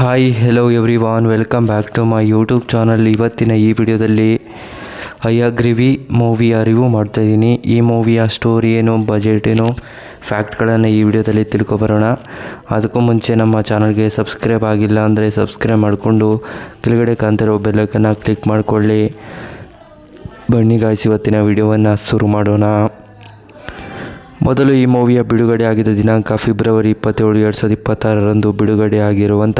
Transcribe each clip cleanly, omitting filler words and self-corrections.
Hi hello everyone, welcome back to my YouTube channel. ಇವತ್ತಿನ ಈ ವಿಡಿಯೋದಲ್ಲಿ ಹಯಗ್ರೀವಿ ಮೂವಿಯ review ಮಾಡ್ತಾಯಿದ್ದೀನಿ. ಈ ಮೂವಿಯ ಸ್ಟೋರಿ ಏನು, ಬಜೆಟ್ ಏನು, ಫ್ಯಾಕ್ಟ್ಗಳನ್ನು ಈ ವಿಡಿಯೋದಲ್ಲಿ ತಿಳ್ಕೊಬರೋಣ. ಅದಕ್ಕೂ ಮುಂಚೆ ನಮ್ಮ ಚಾನಲ್ಗೆ ಸಬ್ಸ್ಕ್ರೈಬ್ ಆಗಿಲ್ಲ ಅಂದರೆ ಸಬ್ಸ್ಕ್ರೈಬ್ ಮಾಡಿಕೊಂಡು ಕೆಳಗಡೆ ಕಾಣ್ತಿರೋ ಬೆಲ್ಲೈಕನ್ನ ಕ್ಲಿಕ್ ಮಾಡಿಕೊಳ್ಳಿ. ಬನ್ನಿ ಗಾಯ್ಸ್, ಇವತ್ತಿನ ವಿಡಿಯೋವನ್ನು ಶುರು ಮಾಡೋಣ. ಮೊದಲು ಈ ಮೂವಿಯ ಬಿಡುಗಡೆ ಆಗಿದ್ದ ದಿನಾಂಕ ಫೆಬ್ರವರಿ 27, 2026ರಂದು ಬಿಡುಗಡೆ ಆಗಿರುವಂಥ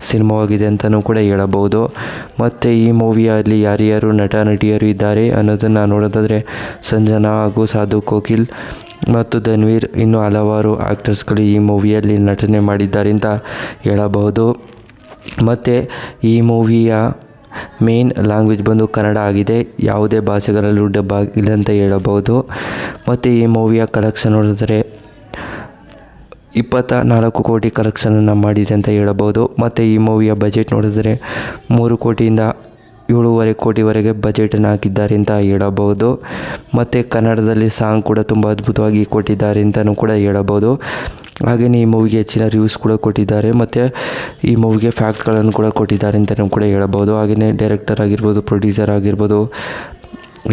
ಸಿನಿಮಾವಾಗಿದೆ ಅಂತಲೂ ಕೂಡ ಹೇಳಬಹುದು. ಮತ್ತು ಈ ಮೂವಿಯಲ್ಲಿ ಯಾರ್ಯಾರು ನಟ ನಟಿಯರು ಇದ್ದಾರೆ ಅನ್ನೋದನ್ನು ನೋಡೋದಾದರೆ ಸಂಜನಾ ಹಾಗೂ ಸಾಧು ಕೋಕಿಲ್ ಮತ್ತು ಧನ್ವೀರ್ ಇನ್ನೂ ಹಲವಾರು ಆ್ಯಕ್ಟರ್ಸ್ಗಳು ಈ ಮೂವಿಯಲ್ಲಿ ನಟನೆ ಮಾಡಿದ್ದಾರೆ ಅಂತ ಹೇಳಬಹುದು. ಮತ್ತು ಈ ಮೂವಿಯ ಮೇನ್ ಲ್ಯಾಂಗ್ವೇಜ್ ಬಂದು ಕನ್ನಡ ಆಗಿದೆ. ಯಾವುದೇ ಭಾಷೆಗಳಲ್ಲೂ ಡಬ್ ಆಗಿಲ್ಲ ಅಂತ ಹೇಳಬಹುದು. ಮತ್ತು ಈ ಮೂವಿಯ ಕಲೆಕ್ಷನ್ ನೋಡಿದರೆ 24 ಕೋಟಿ ಕಲೆಕ್ಷನನ್ನು ಮಾಡಿದೆ ಅಂತ ಹೇಳಬಹುದು. ಮತ್ತು ಈ ಮೂವಿಯ ಬಜೆಟ್ ನೋಡಿದರೆ 3 ಕೋಟಿಯಿಂದ 7.5 ಕೋಟಿವರೆಗೆ ಬಜೆಟನ್ನು ಹಾಕಿದ್ದಾರೆ ಅಂತ ಹೇಳಬಹುದು. ಮತ್ತು ಕನ್ನಡದಲ್ಲಿ ಸಾಂಗ್ ಕೂಡ ತುಂಬ ಅದ್ಭುತವಾಗಿ ಕೊಟ್ಟಿದ್ದಾರೆ ಅಂತಲೂ ಕೂಡ ಹೇಳಬಹುದು. ಹಾಗೆಯೇ ಈ ಮೂವಿಗೆ ಹೆಚ್ಚಿನ ರಿವ್ಯೂಸ್ ಕೂಡ ಕೊಟ್ಟಿದ್ದಾರೆ. ಮತ್ತು ಈ ಮೂವಿಗೆ ಫ್ಯಾಕ್ಟ್ಗಳನ್ನು ಕೂಡ ಕೊಟ್ಟಿದ್ದಾರೆ ಅಂತಲೂ ಕೂಡ ಹೇಳಬಹುದು. ಹಾಗೆಯೇ ಡೈರೆಕ್ಟರ್ ಆಗಿರ್ಬೋದು, ಪ್ರೊಡ್ಯೂಸರ್ ಆಗಿರ್ಬೋದು,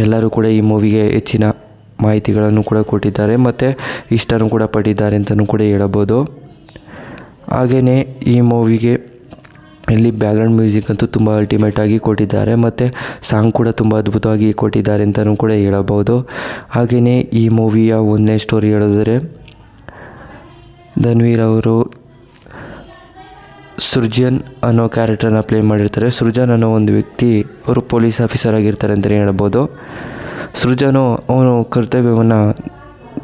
ಎಲ್ಲರೂ ಕೂಡ ಈ ಮೂವಿಗೆ ಹೆಚ್ಚಿನ ಮಾಹಿತಿಗಳನ್ನು ಕೂಡ ಕೊಟ್ಟಿದ್ದಾರೆ ಮತ್ತು ಇಷ್ಟನೂ ಕೂಡ ಪಟ್ಟಿದ್ದಾರೆ ಅಂತಲೂ ಕೂಡ ಹೇಳಬಹುದು. ಹಾಗೆಯೇ ಈ ಮೂವಿಗೆ ಇಲ್ಲಿ ಬ್ಯಾಕ್ಗ್ರೌಂಡ್ ಮ್ಯೂಸಿಕ್ ಅಂತೂ ತುಂಬ ಅಲ್ಟಿಮೇಟಾಗಿ ಕೊಟ್ಟಿದ್ದಾರೆ ಮತ್ತು ಸಾಂಗ್ ಕೂಡ ತುಂಬ ಅದ್ಭುತವಾಗಿ ಕೊಟ್ಟಿದ್ದಾರೆ ಅಂತಲೂ ಕೂಡ ಹೇಳಬಹುದು. ಹಾಗೆಯೇ ಈ ಮೂವಿಯ ಒಂದನೇ ಸ್ಟೋರಿ ಹೇಳಿದರೆ, ಧನ್ವೀರ್ ಅವರು ಸೃಜನ್ ಅನ್ನೋ ಕ್ಯಾರೆಕ್ಟರ್ನ ಪ್ಲೇ ಮಾಡಿರ್ತಾರೆ. ಸೃಜನ್ ಅನ್ನೋ ಒಂದು ವ್ಯಕ್ತಿ ಅವರು ಪೊಲೀಸ್ ಆಫೀಸರ್ ಆಗಿರ್ತಾರೆ ಅಂತಲೇ ಹೇಳ್ಬೋದು. ಸೃಜನು ಅವನು ಕರ್ತವ್ಯವನ್ನು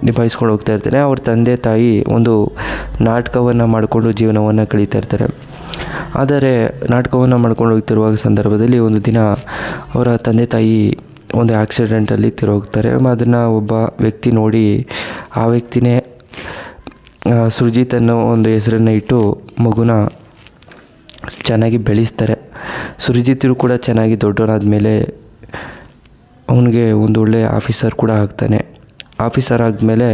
ನಿಭಾಯಿಸ್ಕೊಂಡು ಹೋಗ್ತಾ ಇರ್ತಾನೆ. ಅವ್ರ ತಂದೆ ತಾಯಿ ಒಂದು ನಾಟಕವನ್ನು ಮಾಡಿಕೊಂಡು ಜೀವನವನ್ನು ಕಳೀತಾ ಇರ್ತಾರೆ. ಆದರೆ ನಾಟಕವನ್ನು ಮಾಡ್ಕೊಂಡು ಹೋಗ್ತಿರುವಾಗ ಸಂದರ್ಭದಲ್ಲಿ ಒಂದು ದಿನ ಅವರ ತಂದೆ ತಾಯಿ ಒಂದು ಆಕ್ಸಿಡೆಂಟಲ್ಲಿ ತೀರೋಗ್ತಾರೆ. ಅದನ್ನು ಒಬ್ಬ ವ್ಯಕ್ತಿ ನೋಡಿ ಆ ವ್ಯಕ್ತಿನೇ ಸುರ್ಜಿತ್ ಅನ್ನೋ ಒಂದು ಹೆಸರನ್ನು ಇಟ್ಟು ಮಗುನ ಚೆನ್ನಾಗಿ ಬೆಳೆಸ್ತಾರೆ. ಸುರ್ಜಿತರು ಕೂಡ ಚೆನ್ನಾಗಿ ದೊಡ್ಡವನಾದ ಮೇಲೆ ಅವನಿಗೆ ಒಂದು ಒಳ್ಳೆ ಆಫೀಸರ್ ಕೂಡ ಆಗ್ತಾನೆ. ಆಫೀಸರ್ ಆದಮೇಲೆ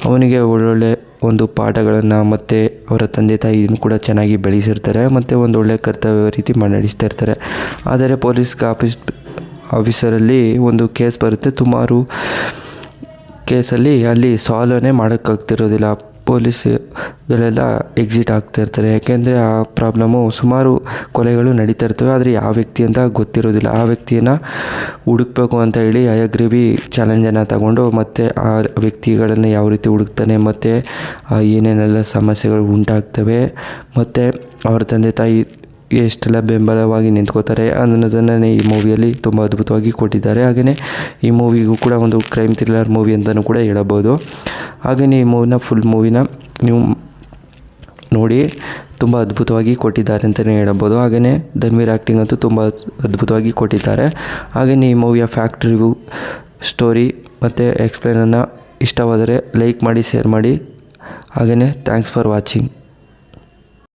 ಅವನಿಗೆ ಒಳ್ಳೊಳ್ಳೆ ಒಂದು ಪಾಠಗಳನ್ನು ಮತ್ತು ಅವರ ತಂದೆ ತಾಯಿಯನ್ನು ಕೂಡ ಚೆನ್ನಾಗಿ ಬೆಳೆಸಿರ್ತಾರೆ ಮತ್ತು ಒಂದು ಒಳ್ಳೆಯ ಕರ್ತವ್ಯ ರೀತಿ ನಡೆಸ್ತಾ ಇರ್ತಾರೆ. ಆದರೆ ಪೊಲೀಸ್ ಆಫೀಸರಲ್ಲಿ ಒಂದು ಕೇಸ್ ಬರುತ್ತೆ. ಸುಮಾರು ಕೇಸಲ್ಲಿ ಅಲ್ಲಿ ಸಾಲ್ವೇ ಮಾಡೋಕ್ಕಾಗ್ತಿರೋದಿಲ್ಲ. ಪೊಲೀಸ್ಗಳೆಲ್ಲ ಎಕ್ಸಿಟ್ ಆಗ್ತಾಯಿರ್ತಾರೆ. ಯಾಕೆಂದರೆ ಆ ಪ್ರಾಬ್ಲಮ್ಮು ಸುಮಾರು ಕೊಲೆಗಳು ನಡೀತಾ ಇರ್ತವೆ. ಆದರೆ ಯಾವ ವ್ಯಕ್ತಿ ಅಂತ ಗೊತ್ತಿರೋದಿಲ್ಲ. ಆ ವ್ಯಕ್ತಿಯನ್ನು ಹುಡುಕಬೇಕು ಅಂತ ಹೇಳಿ ಹಯಗ್ರೀವಿ ಚಾಲೆಂಜನ್ನು ತಗೊಂಡು ಮತ್ತು ಆ ವ್ಯಕ್ತಿಗಳನ್ನು ಯಾವ ರೀತಿ ಹುಡುಕ್ತಾನೆ ಮತ್ತು ಏನೇನೆಲ್ಲ ಸಮಸ್ಯೆಗಳು ಉಂಟಾಗ್ತವೆ ಮತ್ತು ಅವರ ತಂದೆ ತಾಯಿ ಎಷ್ಟೆಲ್ಲ ಬೆಂಬಲವಾಗಿ ನಿಂತ್ಕೋತಾರೆ ಅನ್ನೋದನ್ನು ಈ ಮೂವಿಯಲ್ಲಿ ತುಂಬ ಅದ್ಭುತವಾಗಿ ಕೊಟ್ಟಿದ್ದಾರೆ. ಹಾಗೆಯೇ ಈ ಮೂವಿಗೂ ಕೂಡ ಒಂದು ಕ್ರೈಮ್ ಥ್ರಿಲ್ಲರ್ ಮೂವಿ ಅಂತಲೂ ಕೂಡ ಹೇಳಬಹುದು. ಹಾಗೆಯೇ ಈ ಫುಲ್ ಮೂವಿನ ನೀವು ನೋಡಿ ತುಂಬ ಅದ್ಭುತವಾಗಿ ಕೊಟ್ಟಿದ್ದಾರೆ ಅಂತಲೇ ಹೇಳಬಹುದು. ಹಾಗೆಯೇ ಧನ್ವೀರ್ ಆ್ಯಕ್ಟಿಂಗ್ ಅಂತೂ ತುಂಬ ಅದ್ಭುತವಾಗಿ ಕೊಟ್ಟಿದ್ದಾರೆ. ಹಾಗೆಯೇ ಈ ಮೂವಿಯ ಫ್ಯಾಕ್ಟ್ ರಿವ್ಯೂ, ಸ್ಟೋರಿ ಮತ್ತು ಎಕ್ಸ್ಪ್ಲೇನನ್ನು ಇಷ್ಟವಾದರೆ ಲೈಕ್ ಮಾಡಿ, ಶೇರ್ ಮಾಡಿ. ಹಾಗೆಯೇ ಥ್ಯಾಂಕ್ಸ್ ಫಾರ್ ವಾಚಿಂಗ್.